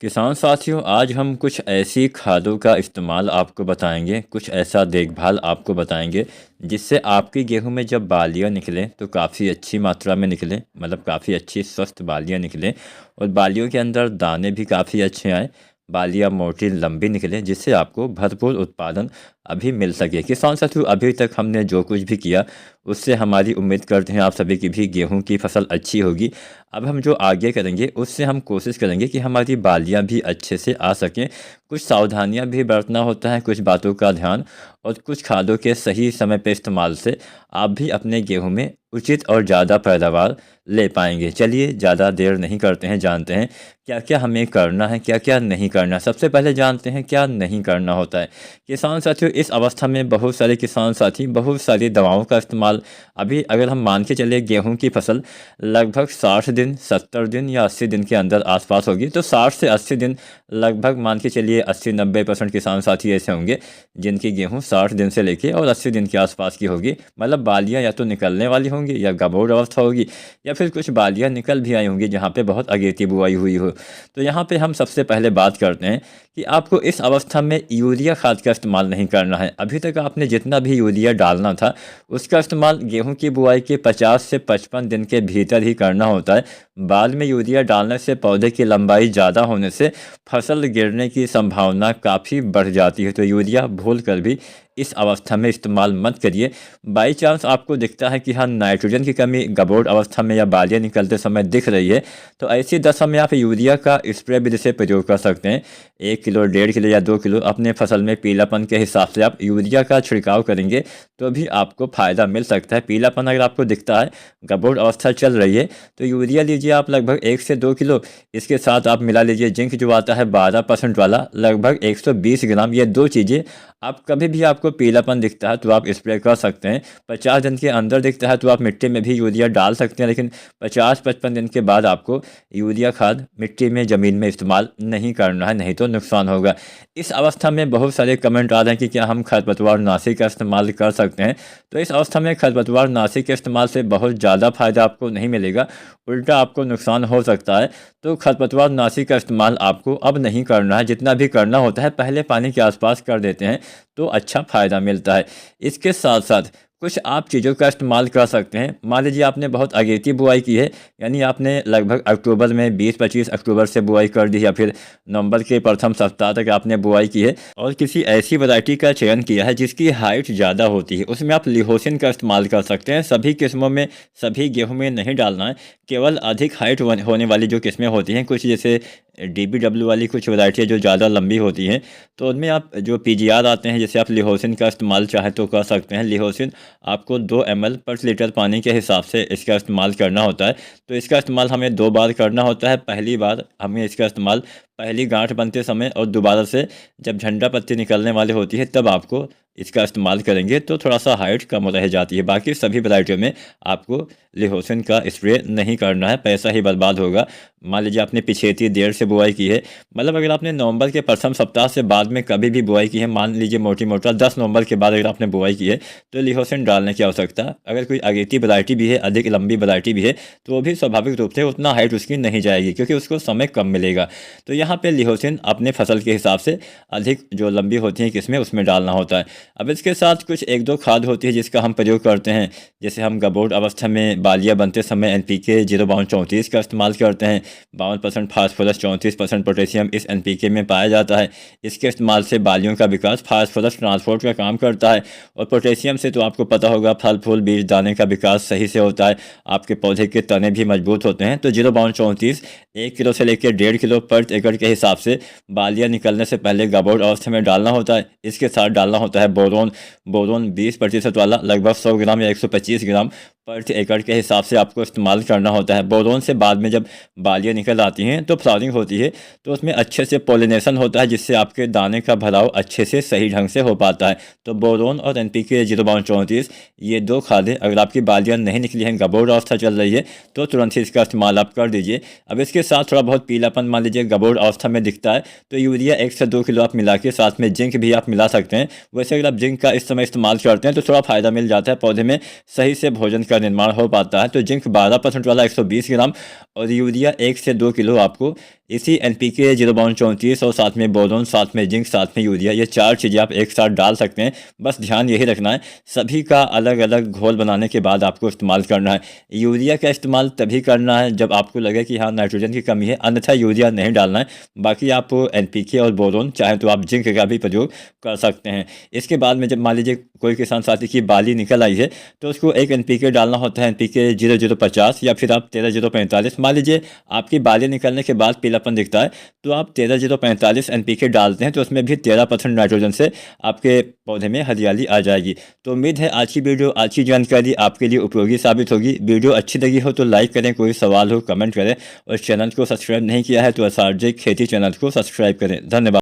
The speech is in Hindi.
किसान साथियों, आज हम कुछ ऐसी खादों का इस्तेमाल आपको बताएंगे, कुछ ऐसा देखभाल आपको बताएंगे जिससे आपकी गेहूं में जब बालियां निकलें तो काफ़ी अच्छी मात्रा में निकलें, मतलब काफ़ी अच्छी स्वस्थ बालियां निकलें और बालियों के अंदर दाने भी काफ़ी अच्छे आए, बालियां मोटी लंबी निकलें जिससे आपको भरपूर उत्पादन अभी मिल सके। किसान साथियों, अभी तक हमने जो कुछ भी किया उससे हमारी उम्मीद करते हैं आप सभी की भी गेहूं की फसल अच्छी होगी। अब हम जो आगे करेंगे उससे हम कोशिश करेंगे कि हमारी बालियां भी अच्छे से आ सकें। कुछ सावधानियां भी बरतना होता है, कुछ बातों का ध्यान और कुछ खादों के सही समय पे इस्तेमाल से आप भी अपने गेहूं में उचित और ज़्यादा पैदावार ले पाएंगे। चलिए ज़्यादा देर नहीं करते हैं, जानते हैं क्या क्या हमें करना है, क्या क्या नहीं करना। सबसे पहले जानते हैं क्या नहीं करना होता है। किसान साथियों, इस अवस्था में बहुत सारे किसान साथी बहुत सारी दवाओं का इस्तेमाल, अभी अगर हम मान के चले गेहूं की फसल लगभग 60 दिन 70 दिन या 80 दिन के अंदर आसपास होगी, तो 60 से 80 दिन लगभग मान के चलिए 80-90% किसान साथी ऐसे होंगे जिनकी गेहूं 60 दिन से लेके और 80 दिन के आसपास की होगी। मतलब बालियां या तो निकलने वाली होंगी या गबोड़ अवस्था होगी या फिर कुछ बालियां निकल भी आई होंगी जहाँ पे बहुत अगेती बुआई हुई हो। तो यहाँ पे हम सबसे पहले बात करते हैं कि आपको इस अवस्था में यूरिया खाद का इस्तेमाल नहीं करना है। अभी तक आपने जितना भी यूरिया डालना था उसका इस्तेमाल गेहूं की बुआई के 50 से 55 दिन के भीतर ही करना होता है। बाद में यूरिया डालने से पौधे की लंबाई ज़्यादा होने से फसल गिरने की संभावना काफ़ी बढ़ जाती है। तो यूरिया भूल कर भी इस अवस्था में इस्तेमाल मत करिए। बाई चांस आपको दिखता है कि हाँ, नाइट्रोजन की कमी गबोड़ अवस्था में या बालियाँ निकलते समय दिख रही है, तो ऐसी दशा में आप यूरिया का स्प्रे विधि से प्रयोग कर सकते हैं। 1 किलो 1.5 किलो या 2 किलो अपने फसल में पीलापन के हिसाब से आप यूरिया का छिड़काव करेंगे तो भी आपको फ़ायदा मिल सकता है। पीलापन अगर आपको दिखता है, गबोड़ अवस्था चल रही है, तो यूरिया लीजिए आप लगभग 1 से 2 किलो। इसके साथ आप मिला लीजिए जिंक जो आता है 12% वाला, लगभग 120 ग्राम। ये दो चीज़ें आप कभी भी आपको पीलापन दिखता है तो आप स्प्रे कर सकते हैं। 50 दिन के अंदर दिखता है तो आप मिट्टी में भी यूरिया डाल सकते हैं, लेकिन 50-55 दिन के बाद आपको यूरिया खाद मिट्टी में ज़मीन में इस्तेमाल नहीं करना है, नहीं तो नुकसान होगा। इस अवस्था में बहुत सारे कमेंट आ रहे हैं कि क्या हम खरपतवार नाशी का इस्तेमाल कर सकते हैं। तो इस अवस्था में खरपतवार नाशी के इस्तेमाल से बहुत ज़्यादा फायदा आपको नहीं मिलेगा, उल्टा आपको नुकसान हो सकता है। तो खरपतवार नाशी का इस्तेमाल आपको अब नहीं करना है। जितना भी करना होता है पहले पानी के आसपास कर देते हैं तो अच्छा फ़ायदा मिलता है। इसके साथ साथ कुछ आप चीज़ों का इस्तेमाल कर सकते हैं। मान लीजिए आपने बहुत अगेती बुआई की है, यानी आपने लगभग अक्टूबर में 20-25 अक्टूबर से बुआई कर दी या फिर नवंबर के प्रथम सप्ताह तक आपने बुआई की है और किसी ऐसी वैरायटी का चयन किया है जिसकी हाइट ज़्यादा होती है, उसमें आप लिहोसिन का इस्तेमाल कर सकते हैं। सभी किस्मों में, सभी गेहूँ में नहीं डालना है, केवल अधिक हाइट होने वाली जो किस्में होती हैं, कुछ जैसे DBW वाली कुछ वैरायटी जो ज़्यादा लंबी होती हैं, तो उनमें आप जो PGR आते हैं, जैसे आप लिहोसिन का इस्तेमाल चाहे तो कर सकते हैं। लिहोसिन आपको 2 ml पर लीटर पानी के हिसाब से इसका इस्तेमाल करना होता है। तो इसका इस्तेमाल हमें 2 बार करना होता है। पहली बार हमें इसका इस्तेमाल पहली गांठ बनते समय और दोबारा से जब झंडा पत्ती निकलने वाली होती है तब आपको इसका इस्तेमाल करेंगे तो थोड़ा सा हाइट कम रह जाती है। बाकी सभी वैरायटियों में आपको लिहोसिन का स्प्रे नहीं करना है, पैसा ही बर्बाद होगा। मान लीजिए आपने पिछेती देर से बुआई की है, मतलब अगर आपने नवंबर के प्रथम सप्ताह से बाद में कभी भी बुआई की है, मान लीजिए मोटी मोटा 10 नवंबर के बाद अगर आपने बुआई की है, तो लिहोसिन डालने की आवश्यकता। अगर कोई अगेती वैरायटी भी है, अधिक लंबी वैरायटी भी है, तो वो भी स्वाभाविक रूप से उतना हाइट उसकी नहीं जाएगी क्योंकि उसको समय कम मिलेगा। तो यहाँ पे लिहोसिन अपने फसल के हिसाब से अधिक जो लंबी होती हैं किस्में उसमें डालना होता है। अब इसके साथ कुछ 1-2 खाद होती है जिसका हम प्रयोग करते हैं, जैसे हम गबोड़ अवस्था में बालियाँ बनते समय NPK 05234 का इस्तेमाल करते हैं। 52% फास्फोरस, 34% पोटेशियम इस NPK में पाया जाता है। इसके इस्तेमाल से बालियों का विकास फास्फोरस ट्रांसपोर्ट का काम करता है और पोटेशियम से तो आपको पता होगा फल फूल बीज दाने का विकास सही से होता है, आपके पौधे के तने भी मजबूत होते हैं। तो 05234 1 किलो से लेकर 1.5 किलो प्रति एकड़ के हिसाब से बालियाँ निकलने से पहले गबोड़ अवस्था में डालना होता है। इसके साथ डालना होता है बोरोन। बोरोन 20% वाला लगभग 100 ग्राम या 125 ग्राम प्रति एकड़ के हिसाब से आपको इस्तेमाल करना होता है। बोरोन से बाद में जब बालियाँ निकल आती हैं तो फ्लावरिंग होती है, तो उसमें अच्छे से पोलिनेशन होता है जिससे आपके दाने का भराव अच्छे से सही ढंग से हो पाता है। तो बोरोन और NPK 05234 ये 2 खादें, अगर आपकी बालियाँ नहीं निकली हैं, गबोड़ अवस्था चल रही है, तो तुरंत ही इसका इस्तेमाल आप कर दीजिए। अब इसके साथ थोड़ा बहुत पीलापन मान लीजिए गबोड़ अवस्था में दिखता है तो यूरिया 1 से 2 किलो आप मिला के, साथ में जिंक भी आप मिला सकते हैं। वैसे अगर आप जिंक का इस समय इस्तेमाल करते हैं तो थोड़ा फ़ायदा मिल जाता है, पौधे में सही से भोजन का निर्माण हो पाता है। तो जिंक 12% वाला 120 ग्राम और यूरिया 1 से 2 किलो आपको इसी NPK 0/34 और साथ में बोरोन, साथ में जिंक, साथ में यूरिया, ये 4 चीज़ें आप एक साथ डाल सकते हैं। बस ध्यान यही रखना है सभी का अलग अलग घोल बनाने के बाद आपको इस्तेमाल करना है। यूरिया का इस्तेमाल तभी करना है जब आपको लगे कि हाँ नाइट्रोजन की कमी है, अन्यथा यूरिया नहीं डालना है। बाकी आप NPK और बोरोन चाहे तो आप जिंक का भी प्रयोग कर सकते हैं। इसके बाद में जब मान लीजिए कोई किसान साथी की बाली निकल आई है तो उसको एक NPK डालना होता है, NPK 0050 या फिर आप 13045। मान लीजिए आपकी बाली निकलने के बाद पीलापन दिखता है तो आप 13045 NPK डालते हैं तो उसमें भी 13% नाइट्रोजन से आपके पौधे में हरियाली आ जाएगी। तो उम्मीद है आज की वीडियो, आज की जानकारी आपके लिए उपयोगी साबित होगी। वीडियो अच्छी लगी हो तो लाइक करें, कोई सवाल हो कमेंट करें और चैनल को सब्सक्राइब नहीं किया है तो SRJ खेती चैनल को सब्सक्राइब करें। धन्यवाद।